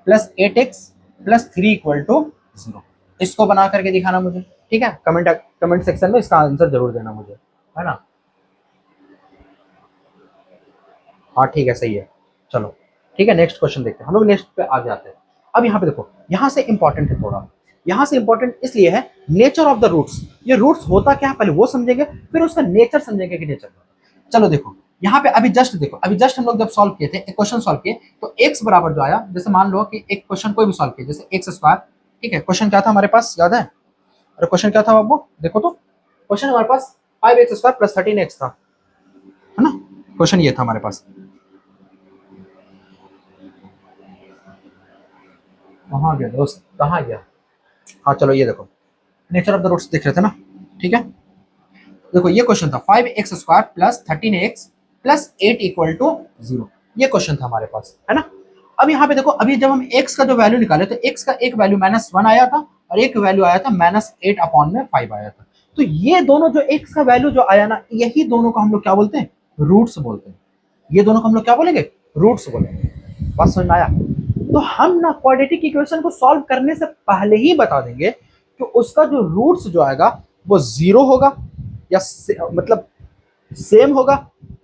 plus 8x plus 3 equal to 0, इसको बना करके दिखाना मुझे। ठीक है, कमेंट सेक्शन में इसका आंसर जरूर देना मुझे, है ना। हाँ ठीक है, सही है। चलो ठीक है, नेक्स्ट क्वेश्चन देखते हैं हम लोग, नेक्स्ट पे आगे आते हैं। अब यहाँ पे देखो, यहाँ से इंपॉर्टेंट है थोड़ा, यहाँ से इंपॉर्टेंट इसलिए है नेचर ऑफ द रूट्स। ये रूट्स होता क्या है पहले वो समझेंगे, फिर उसका नेचर समझेंगे कि नेचर। चलो देखो यहाँ पे अभी जस्ट देखो, अभी जस्ट हम लोग जब सॉल्व किए थे, एक क्वेश्चन सॉल्व किए तो x बराबर जो आया, जैसे मान लो कि एक क्वेश्चन कोई भी सॉल्व किया जैसे x²। ठीक है, क्वेश्चन क्या था हमारे पास याद है? अरे क्वेश्चन क्या था बाबू, देखो तो क्वेश्चन हमारे पास 5x² प्लस 13x था, है ना। क्वेश्चन ये था हमारे पास, कहाँ गया दोस्त, कहाँ गया? हाँ चलो ये देखो, नेचर ऑफ द रूट्स देख रहे थे ना। ठीक है, देखो ये क्वेश्चन था 5x² plus 13x plus 8 equal to 0, ये क्वेश्चन था हमारे पास, है ना। अब यहाँ पे देखो, अभी जब हम x का जो वैल्यू निकाले तो x का एक वैल्यू -1 आया था और एक वैल्यू आया था -8 अपॉन में 5 आया था। तो ये दोनों जो x का वैल्यू जो आया ना, यही दोनों को हम लोग क्या बोलते हैं, रूट्स बोलते हैं। ये दोनों को हम लोग क्या बोलेंगे, रूट्स बोलेंगे। बात समझ में आया? तो हम ना क्वाड्रेटिक इक्वेशन को सॉल्व करने से पहले ही बता देंगे कि उसका जो रूट्स जो आएगा वो 0 होगा या मतलब सेम होगा,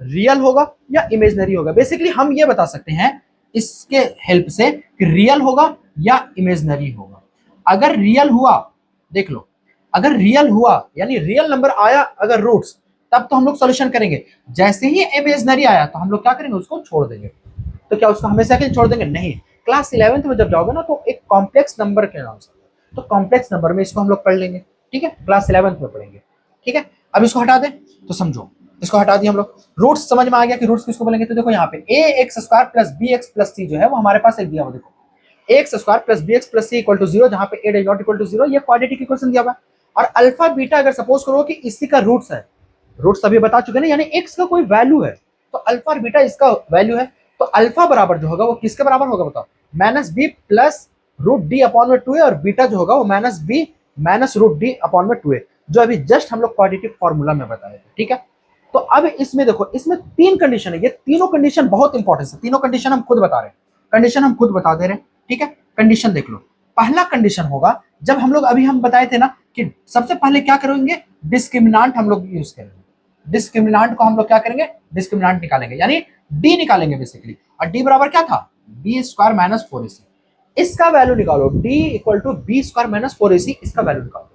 रियल होगा या इमेजिनरी होगा। बेसिकली हम ये बता सकते हैं इसके हेल्प से कि रियल होगा या इमेजिनरी होगा। अगर रियल हुआ, देख लो, अगर रियल हुआ यानी रियल नंबर आया अगर रूट्स, तब तो हम लोग सॉल्यूशन करेंगे। जैसे ही इमेजिनरी आया तो हम लोग क्या करेंगे, उसको छोड़ देंगे। तो क्या उसको हमेशा के लिए छोड़ देंगे? नहीं। क्लास 11th में जब जाओगे ना तो एक कॉम्प्लेक्स नंबर के नाम से, तो कॉम्प्लेक्स नंबर में इसको हम लोग पढ़ लेंगे, ठीक है, क्लास 11th में पढ़ेंगे, ठीक है। अब इसको हटा दें तो समझो, इसको हटा दिया हम लोग, रूट्स समझ में आ गया कि रूट्स किसको बोलेंगे। तो देखो यहाँ पे a x square plus b x plus c जो है वो हमारे पास एक दिया हुआ, देखो x square plus b x plus c equal to 0, जहां पे a does not equal to 0, ये क्वाड्रेटिक इक्वेशन दिया हुआ है। और अल्फा बीटा अगर सपोज करो कि इसी का रूट्स है, रूट्स अभी बता चुके ना, यानी एक्स का कोई वैल्यू है तो अल्फा और बीटा इसका वैल्यू है, तो अल्फा बराबर जो होगा वो किसके बराबर होगा बताओ, minus b plus root d upon में 2 है, और बीटा जो होगा वो minus b minus root d upon में 2 है, जो अभी जस्ट हम लोग क्वाड्रेटिक फॉर्मूला में बताए थे, ठीक है। तो अब इसमें देखो, इसमें 3 कंडीशन है, ये तीनों कंडीशन बहुत इंपॉर्टेंट है, तीनों कंडीशन हम खुद बता रहे हैं, कंडीशन हम खुद बता दे रहे हैं, ठीक है। कंडीशन देख लो, पहला कंडीशन होगा जब हम लोग अभी हम बताए थे ना कि सबसे पहले क्या करेंगे, डिस्क्रिमिनांट हम लोग यूज करेंगे, डिस्क्रिमिनांट को हम लोग क्या करेंगे, डिस्क्रिमिनांट निकालेंगे, यानी डी निकालेंगे बेसिकली, और डी बराबर क्या था, बी स्क्वायर माइनस 4ac, इसका वैल्यू निकालो, d equal to b square minus 4ac, इसका वैल्यू निकालो।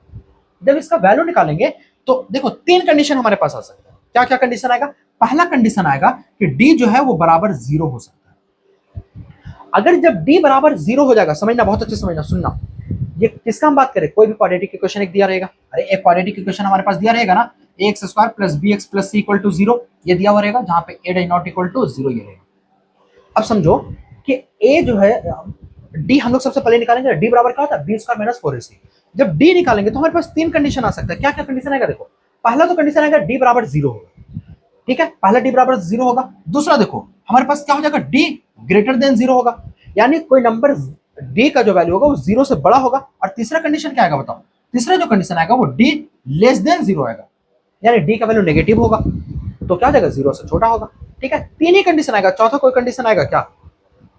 जब इसका वैल्यू निकालेंगे तो देखो 3 कंडीशन हमारे पास आ सकता है। क्या क्या कंडीशन आएगा, पहला कंडीशन आएगा कि डी जो है वो बराबर 0 हो सकता है। अगर जब डी बराबर 0 हो जाएगा, समझना बहुत अच्छे समझना, सुनना, ये किसका हम बात करें, कोई भी क्वाड्रेटिक इक्वेशन एक दिया रहेगा, अरे एक क्वाड्रेटिक इक्वेशन हमारे पास दिया रहेगा ना, x square plus b x plus c equal to 0, ये दिया हुआ रहेगा, जहां पे a does not equal to 0 ये रहेगा। अब समझो कि ए जो है, डी हम लोग सबसे पहले निकालेंगे, डी बराबर क्या होता है, बी स्क्वायर माइनस 4ac। जब डी निकालेंगे तो हमारे पास 3 कंडीशन आ सकता है। क्या क्या कंडीशन आएगा, देखो पहला तो कंडीशन आएगा डी बराबर 0 होगा, ठीक है, पहला डी बराबर 0 होगा। दूसरा देखो हमारे पास क्या हो जाएगा, डी ग्रेटर देन 0 होगा, यानी कोई नंबर डी का जो वैल्यू होगा वो 0 से बड़ा होगा। और तीसरा कंडीशन क्या आएगा बताओ, तीसरा जो कंडीशन आएगा वो डी लेस देन 0 आएगा, यानी डी का वैल्यू नेगेटिव होगा, तो क्या जाएगा, 0 से छोटा होगा, ठीक है। 3 ही कंडीशन आएगा, चौथा कोई कंडीशन आएगा क्या,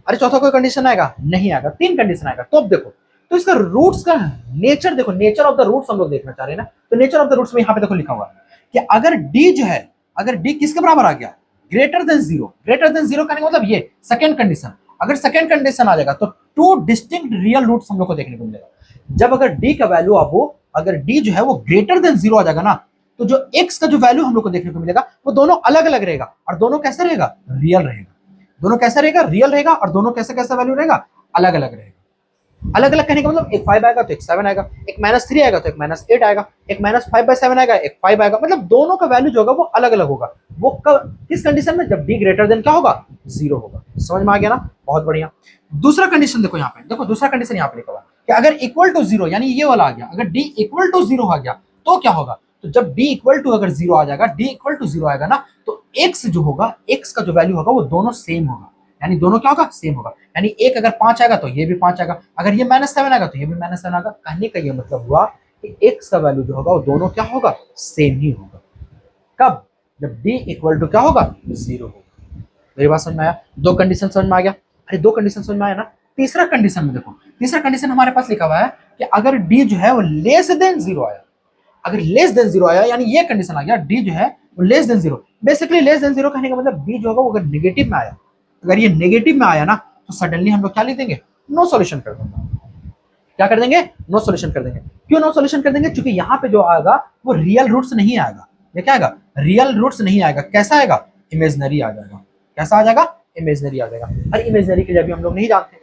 अरे चौथा कोई कंडीशन आएगा नहीं आएगा, 3 कंडीशन आएगा। तो अब देखो, तो इसका रूट्स का नेचर देखो, नेचर ऑफ द रूट्स हम लोग देखना चाह रहे हैं ना, तो नेचर ऑफ द रूट्स में यहाँ पे देखो लिखा हुआ है कि अगर डी जो है, अगर डी किसके बराबर आ गया, ग्रेटर देन 0, ग्रेटर देन 0 करने का मतलब ये सेकंड कंडीशन, अगर सेकंड कंडीशन आ जाएगा तो 2 डिस्टिंक्ट रियल रूट्स हम लोग को देखने को मिलेगा। जब अगर डी का वैल्यू अब वो, अगर डी जो है वो ग्रेटर देन 0 आ जाएगा ना, तो जो एक्स का जो वैल्यू हम लोग को देखने को मिलेगा वो दोनों अलग अलग रहेगा, और दोनों कैसे रहेगा, रियल रहेगा, दोनों कैसा रहेगा, रियल रहेगा, और दोनों कैसे कैसा वैल्यू रहेगा, अलग अलग रहेगा। अलग अलग कहने का मतलब एक 5 आएगा तो एक 7 आएगा, एक -3 आएगा तो एक -8 आएगा, एक -5/7 आएगा, एक 5 आएगा, मतलब दोनों का वैल्यू जो होगा वो अलग अलग होगा। वो कब, किस कंडीशन में, जब डी ग्रेटर देन क्या होगा, 0 होगा। समझ में आ गया ना, बहुत बढ़िया। दूसरा कंडीशन देखो यहाँ पे, देखो दूसरा कंडीशन यहाँ पे लिखा हुआ कि अगर इक्वल टू 0, यानी ये वाला आ गया, अगर डी इक्वल टू 0 आ गया तो क्या होगा, तो जब डी इक्वल टू अगर 0 आ जाएगा, डी इक्वल टू 0 आएगा ना, तो एक्स जो होगा, एक्स का जो वैल्यू होगा वो दोनों सेम होगा, यानी दोनों क्या होगा, सेम होगा, यानी एक अगर 5 आएगा तो ये भी 5 आएगा, अगर ये -7 आएगा तो ये भी -7 आएगा। कहने का ये मतलब हुआ कि एक्स का वैल्यू जो होगा वो दोनों क्या होगा, सेम ही होगा। कब, जब डी इक्वल टू क्या होगा, 0 होगा। मेरी बात समझ में आया, 2 कंडीशन समझ में आ गया, अरे 2 कंडीशन समझ में आया ना। तीसरा कंडीशन में देखो, तीसरा कंडीशन हमारे पास लिखा हुआ है कि अगर डी जो है वो लेस देन 0 आया, अगर लेस देन 0 आया, यानी ये कंडीशन आ गया, डी जो है वो less than 0, basically less than 0 कहने का मतलब डी जो होगा वो अगर नेगेटिव में आया, अगर ये नेगेटिव में आया ना, तो सडनली हम लोग क्या लिख देंगे, नो सॉल्यूशन कर देंगे। क्या कर देंगे, नो सॉल्यूशन कर देंगे। क्यों नो सॉल्यूशन कर देंगे, क्योंकि यहाँ पे जो आएगा वो रियल रूट्स नहीं आएगा। ये क्या आएगा, रियल रूट्स नहीं आएगा, कैसा आएगा, इमेजनरी आ जाएगा। कैसा आ जाएगा, इमेजनरी आ जाएगा। और इमेजनरी के लिए भी हम लोग नहीं जानते,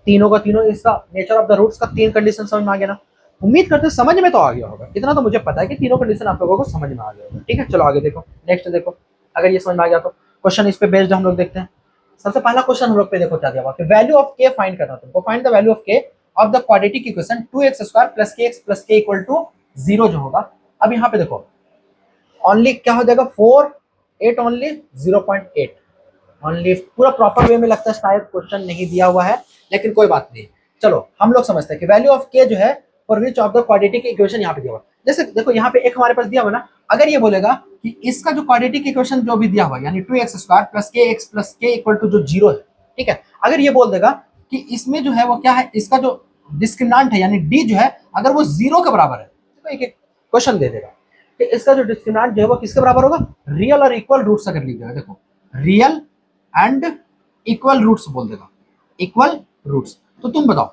तीनों का तीनों इसका नेचर ऑफ द रूट्स का 3 कंडीशन समझ में आ गया ना। उम्मीद करते हैं समझ में तो आ गया होगा, इतना तो मुझे पता है कि तीनों कंडीशन आप लोगों को समझ में आ गया होगा। ठीक है, चलो आगे देखो, नेक्स्ट देखो, अगर ये समझ में आ गया तो क्वेश्चन इस पे बेस्ड हम लोग देखते हैं। सबसे पहला क्वेश्चन हम लोग पे देखो क्या दिया हुआ है, वैल्यू ऑफ के फाइंड करना तुमको, फाइंड द वैल्यू ऑफ के of the quadratic equation 2x² + kx + k = 0 जो होगा। अब यहाँ पे देखो ओनली क्या हो जाएगा, 4 8 ओनली 0.8 ओनली, पूरा प्रॉपर वे में लगता है शायद क्वेश्चन नहीं दिया हुआ है, लेकिन कोई बात नहीं। चलो हम लोग समझते हैं कि वैल्यू ऑफ के जो है for which of the quadratic equation यहाँ पे दिया हुआ। जैसे देखो यहाँ पे एक हमारे पास दिया हुआ ना, अगर ये बोलेगा कि इसका जो क्वाड्रेटिक इक्वेशन जो भी दिया हुआ यानी 2x² + kx + k = जो 0 है, ठीक है, अगर ये बोल देगा कि इसमें जो है वो क्या है, इसका जो डिस्क्रिमिनेंट है यानी डी जो है अगर वो 0 के बराबर है, तो एक क्वेश्चन दे देगा कि इसका जो डिस्क्रिमिनेंट जो है वो किसके बराबर होगा, रियल और इक्वल रूट्स अगर लिख देगा, देखो रियल एंड इक्वल रूट्स बोल देगा, इक्वल रूट्स। तो तुम बताओ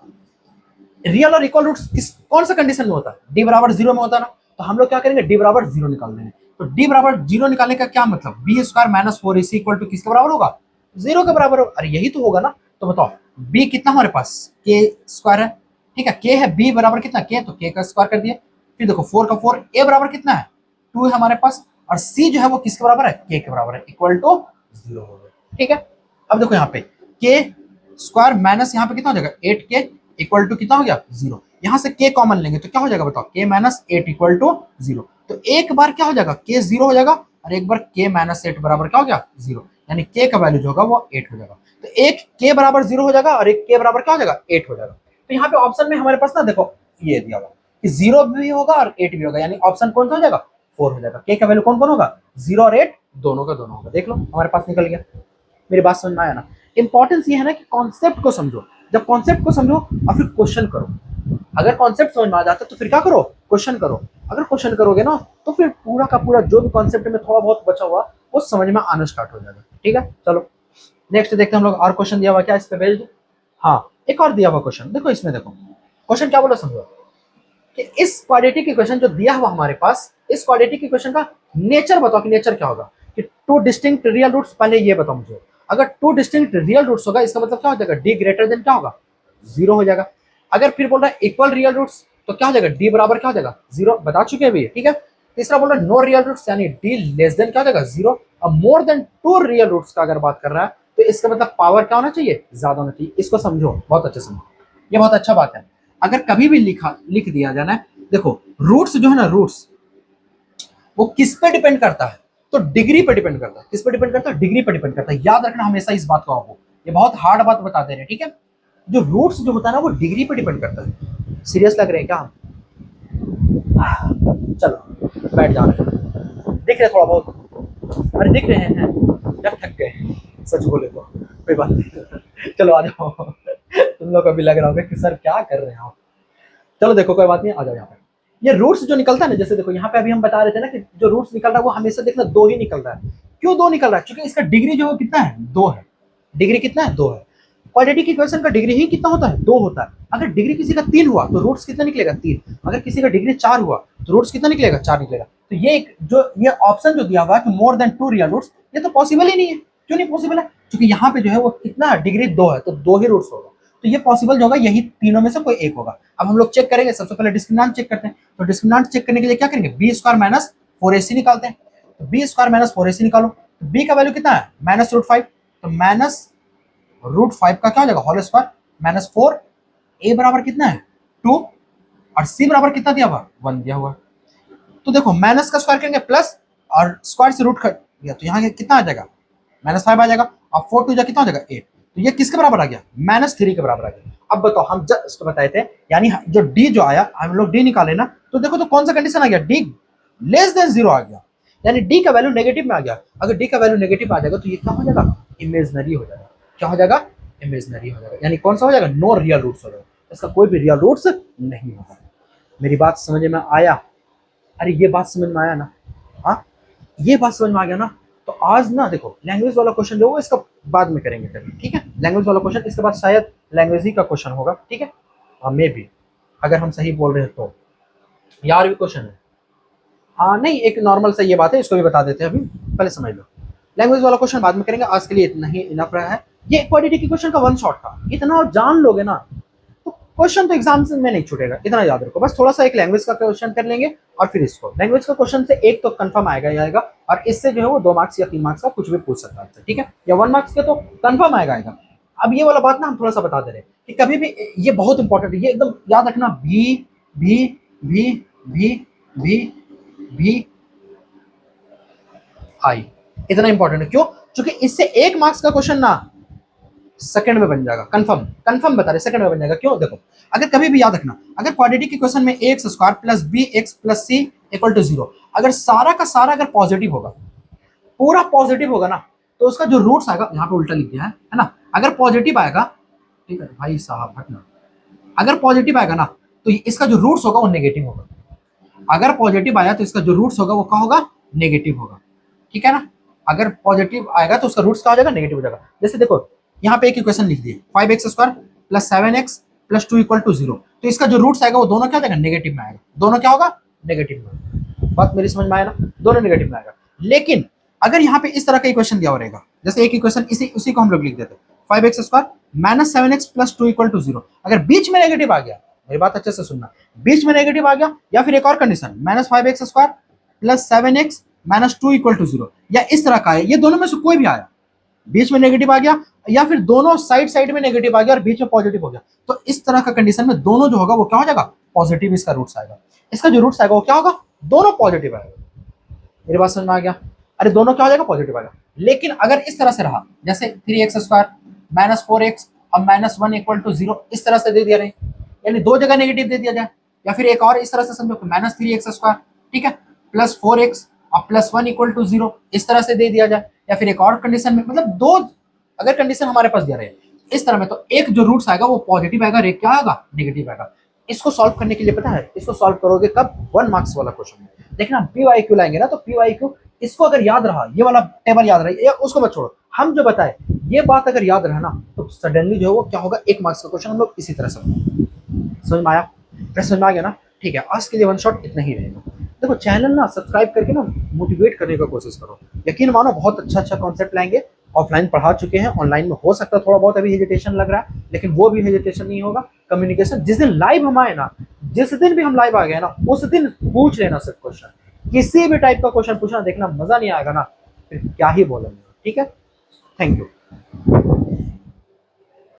रियल और इक्वल रूट्स कौन सा कंडीशन में होता है? डी बराबर 0 में होता है ना। तो हम लोग क्या करेंगे, डी बराबर 0 निकाल लेंगे। तो डी बराबर 0 निकालने का क्या मतलब, b square minus 4ac equal to किसके बराबर होगा, 0 के बराबर होगा। अरे यही तो होगा ना। तो बताओ बी कितना हमारे पास, के स्क्वायर है, ठीक है, के है, बी बराबर कितना के, तो के का स्क्वायर कर दिया। फिर देखो 4 का 4, ए बराबर कितना है 2 है हमारे पास, और सी जो है वो किसके बराबर है, के के बराबर है, इक्वल टू 0 हो गया। ठीक है, अब देखो यहाँ पे के स्क्वायर माइनस यहाँ पे कितना हो जाएगा 8k इक्वल टू कितना हो गया 0। यहाँ से k कॉमन लेंगे तो क्या हो जाएगा बताओ, k माइनस 8 इक्वल टू 0। तो एक बार क्या हो जाएगा k 0 हो जाएगा, और एक बार k माइनस 8 बराबर क्या हो गया 0, यानी k का वैल्यू जो होगा वो 8 हो जाएगा। तो एक k बराबर 0 हो जाएगा और एक k बराबर क्या हो जाएगा 8 हो जाएगा। तो यहाँ पे ऑप्शन में हमारे पास ना देखो ये दिया हुआ कि 0 भी होगा और 8 भी होगा, यानी ऑप्शन कौन सा हो जाएगा 4 हो जाएगा। k का वैल्यू कौन कौन होगा 0 और 8 दोनों का दोनों होगा। देख लो हमारे पास निकल गया। मेरी बात समझ में आया ना। इंपॉर्टेंस ये है ना कि कॉन्सेप्ट को समझो, जब कॉन्सेप्ट को समझो और फिर क्वेश्चन करो। अगर कॉन्सेप्ट समझ में आ जाता तो फिर क्या करो, क्वेश्चन करो। अगर क्वेश्चन करोगे ना तो फिर पूरा का पूरा जो भी कॉन्सेप्ट में थोड़ा बहुत बचा हुआ वो समझ में आना स्टार्ट हो जाएगा। ठीक है, चलो नेक्स्ट देखते हैं हम लोग। और क्वेश्चन दिया हुआ क्या इस पे भेज दो। हाँ एक और दिया हुआ क्वेश्चन देखो, इसमें देखो क्वेश्चन क्या बोला समझो कि इस क्वाड्रेटिक इक्वेशन जो दिया हुआ हमारे पास, इस क्वाड्रेटिक इक्वेशन का नेचर बताओ कि नेचर क्या होगा। कि टू डिस्टिंक्ट रियल रूट्स, पहले ये बताओ मुझे। अगर टू डिस्टिंक्ट रियल रूट्स होगा इसका मतलब क्या हो जाएगा, डी ग्रेटर देन क्या होगा 0 हो जाएगा। अगर फिर बोल रहा है इक्वल रियल रूट्स तो क्या हो जाएगा, डी बराबर क्या हो जाएगा 0, बता चुके हैं अभी। ठीक है, तीसरा बोल रहा है नो रियल रूट्स यानी डी लेस देन क्या हो जाएगा 0। अब मोर देन 2 रियल रूट्स का अगर बात कर रहा है तो इसका मतलब पावर क्या होना चाहिए, ज्यादा होना चाहिए। इसको समझो, बहुत अच्छे समझो, ये बहुत अच्छा बात है। अगर कभी भी लिख दिया जाना है, देखो रूट्स जो है ना, रूट्स वो किस पे डिपेंड करता है, तो डिग्री पे डिपेंड करता है। किस पे डिपेंड करता है, डिग्री पे डिपेंड करता है। याद रखना हमेशा इस बात को आपको, ये बहुत हार्ड बात बता दे रहे हैं। ठीक है, जो रूट्स जो होता है ना वो डिग्री पे डिपेंड करता है। सीरियस लग रहे हैं क्या हम? चलो बैठ जा रहे हैं, दिख रहे थोड़ा बहुत, अरे दिख रहे हैं जब थक गए, सच बोले तो कोई बात नहीं। चलो आ जाओ। तुम लोग अभी लग रहा होगा कि सर क्या कर रहे हैं आप। चलो देखो कोई बात नहीं, आ जाओ यहाँ पे। ये रूट्स जो निकलता है ना, जैसे देखो यहाँ पे अभी हम बता रहे थे ना कि जो रूट्स निकल रहा है वो हमेशा देखना 2 ही निकल रहा है। क्यों 2 निकल रहा है, क्योंकि इसका डिग्री जो है कितना है 2 है। डिग्री कितना है 2 है। क्वाड्रेटिक इक्वेशन का डिग्री ही कितना होता है 2 होता है। अगर डिग्री किसी का 3 हुआ तो रूट्स कितना निकलेगा 3। अगर किसी का डिग्री 4 हुआ तो रूट्स कितना निकलेगा 4 निकलेगा। तो ये जो ये ऑप्शन जो दिया हुआ है कि मोर देन 2 रियल रूट्स, ये तो पॉसिबल ही नहीं है। क्यों नहीं पॉसिबल है, क्योंकि यहाँ पे जो है वो कितना डिग्री 2 है, तो 2 ही रूट्स होगा। तो ये पॉसिबल जो होगा यही तीनों में से कोई एक होगा। अब हम लोग चेक करेंगे, सबसे पहले डिस्क्रिमिनेंट चेक करते हैं। तो डिस्क्रिमिनेंट चेक करने के लिए क्या करेंगे, बी स्क्वायर माइनस 4ac निकालते हैं। तो बी स्क्वायर माइनस 4ac निकालो, तो बी का वैल्यू कितना है -√5, तो -√5 का क्या हो जाएगा होल स्क्वायर -4। ए बराबर कितना है 2 और सी बराबर कितना दिया हुआ 1 दिया हुआ। तो देखो माइनस का स्क्वायर करेंगे प्लस और स्क्वायर से रूट कट गया तो यहाँ कितना आ जाएगा -5 आ जाएगा, और 4 2 कितना हो जाएगा 8। तो ये किसके बराबर आ गया -3 के बराबर आ गया। अब बताओ हम जस्ट बताए थे, यानी जो डी जो आया हम लोग डी निकाले ना, तो देखो तो कौन सा कंडीशन आ गया, डी लेस देन 0 आ गया, यानी डी का वैल्यू नेगेटिव में आ गया। अगर डी का वैल्यू नेगेटिव आ जाएगा तो ये क्या हो जाएगा, इमेजनरी हो जाएगा। क्या हो जाएगा, इमेजनरी हो जाएगा, यानी कौन सा हो जाएगा, नो रियल रूट्स हो जाएगा, इसका कोई भी रियल रूट्स नहीं होगा। मेरी बात समझ में आया? अरे ये बात समझ में आया ना, हाँ ये बात समझ में आ गया ना। तो आज ना देखो लैंग्वेज वाला क्वेश्चन जो है इसका बाद में करेंगे कभी, ठीक है। लैंग्वेज वाला क्वेश्चन इसके बाद शायद लैंग्वेज ही का क्वेश्चन होगा, ठीक है। मे भी अगर हम सही बोल रहे हैं तो यार भी क्वेश्चन है। हाँ नहीं एक नॉर्मल सा ये बात है, इसको भी बता देते हैं, अभी पहले समझ लो। लैंग्वेज वाला क्वेश्चन बाद में करेंगे, आज के लिए इतना ही इनफ रहा है। ये क्वाड्रेटिक इक्वेशन का वन शॉट था, इतना जान लोगे ना तो क्वेश्चन तो एग्जाम में नहीं छूटेगा, इतना याद रखो। बस थोड़ा सा एक लैंग्वेज का क्वेश्चन कर लेंगे और फिर इसको लैंग्वेज का क्वेश्चन से एक तो कंफर्म आएगा ही आएगा, और इससे जो है वो 2 मार्क्स या 3 मार्क्स का कुछ भी पूछ सकता है, ठीक है, या 1 मार्क्स के तो कंफर्म आएगा। अब ये वाला बात ना हम थोड़ा सा बता दे रहे हैं कि कभी भी ये बहुत इंपॉर्टेंट है, ये एकदम याद रखना, भी भी भी भी भी भी आई इतना इंपॉर्टेंट है। क्यों, क्योंकि इससे 1 मार्क्स का क्वेश्चन ना सेकंड में बन जाएगा, कंफर्म कंफर्म बता रहे, सेकंड में बन जाएगा। क्यों, देखो अगर कभी भी याद रखना, अगर क्वाड्रेटिक इक्वेशन में ax square plus bx plus c equal to 0, अगर सारा का सारा अगर पॉजिटिव होगा, पूरा पॉजिटिव होगा ना, तो उसका जो रूट्स आएगा, यहाँ पे उल्टा लिख दिया है ना, अगर पॉजिटिव आएगा, ठीक है भाई साहब हटना, अगर पॉजिटिव आएगा ना तो इसका जो रूट्स होगा वो नेगेटिव होगा। अगर पॉजिटिव आया तो इसका जो रूट्स होगा वो क्या होगा, नेगेटिव होगा, ठीक है ना। अगर पॉजिटिव आएगा तो उसका रूट्स क्या हो जाएगा, नेगेटिव हो जाएगा। जैसे देखो यहाँ पे एक इक्वेशन लिख दिए 5x square plus 7x plus 2 equal to 0, तो इसका जो रूट्स आएगा वो दोनों क्या देगा, नेगेटिव में आएगा। दोनों क्या होगा, नेगेटिव में। बात मेरी समझ में आया ना, दोनों नेगेटिव में आएगा। लेकिन अगर यहाँ पे इस तरह का इक्वेशन दिया हो रहेगा, जैसे एक इक्वेशन उसी को हम लोग लिख देते 5x² minus 7x plus 2 equal to 0, अगर बीच में नेगेटिव आ गया, मेरी बात अच्छे से सुनना, बीच में नेगेटिव आ गया, या फिर एक और condition minus 5x² plus 7x minus 2 equal to 0, या इस तरह का है, ये दोनों में से कोई भी आया, बीच में नेगेटिव आ गया या फिर दोनों साइड साइड में नेगेटिव आ गया और बीच में पॉजिटिव हो गया, तो इस तरह का कंडीशन में दोनों जो होगा वो क्या हो जाएगा, पॉजिटिव इसका रूट्स आएगा। इसका जो रूट्स आएगा वो क्या होगा, दोनों पॉजिटिव आएगा। मेरी बात समझ में आ गया, अरे दोनों क्या हो जाएगा, पॉजिटिव आएगा। लेकिन अगर इस तरह से रहा, जैसे 3x² माइनस 4x अब माइनस 1 इक्वल टू 0, इस तरह से दे दिया रहे, यानी दो जगह नेगेटिव दे दिया जाए, या फिर एक और इस तरह से समझो माइनस 3x², ठीक है, प्लस 4x और प्लस 1 इक्वल टू 0, इस तरह से दे दिया जाए, या फिर एक और कंडीशन में, मतलब दो अगर कंडीशन हमारे पास दिया रहे इस तरह में, तो एक जो रूट्स आएगा वो पॉजिटिव आएगा और एक क्या आएगा, नेगेटिव आएगा। इसको सॉल्व करने के लिए पता है, इसको सॉल्व करोगे कब, 1 मार्क्स वाला क्वेश्चन में। देखना PYQ लाएंगे ना, तो PYQ इसको अगर याद रहा, ये वाला टेबल याद रहा, उसको मत छोड़ो, हम जो बताए ये बात अगर याद रहा ना, तो सडनली जो है वो क्या होगा, 1 मार्क्स का क्वेश्चन हम लोग इसी तरह से। समझ में आया, समझ में आ गया ना, ठीक है। आज के लिए वन शॉट इतना ही रहेगा। देखो चैनल ना सब्सक्राइब करके ना मोटिवेट करने का कोशिश करो, यकीन मानो बहुत अच्छा कॉन्सेप्ट लाएंगे। ऑफलाइन पढ़ा चुके हैं, ऑनलाइन में हो सकता है थोड़ा बहुत अभी हेजिटेशन लग रहा है, लेकिन वो भी हेजिटेशन नहीं होगा। कम्युनिकेशन जिस दिन लाइव हम आए ना, जिस दिन भी हम लाइव आ गए ना, उस दिन पूछ लेना सिर्फ क्वेश्चन, किसी भी टाइप का क्वेश्चन पूछना, देखना मजा नहीं आएगा ना, फिर क्या ही बोलेंगे। ठीक है, थैंक यू।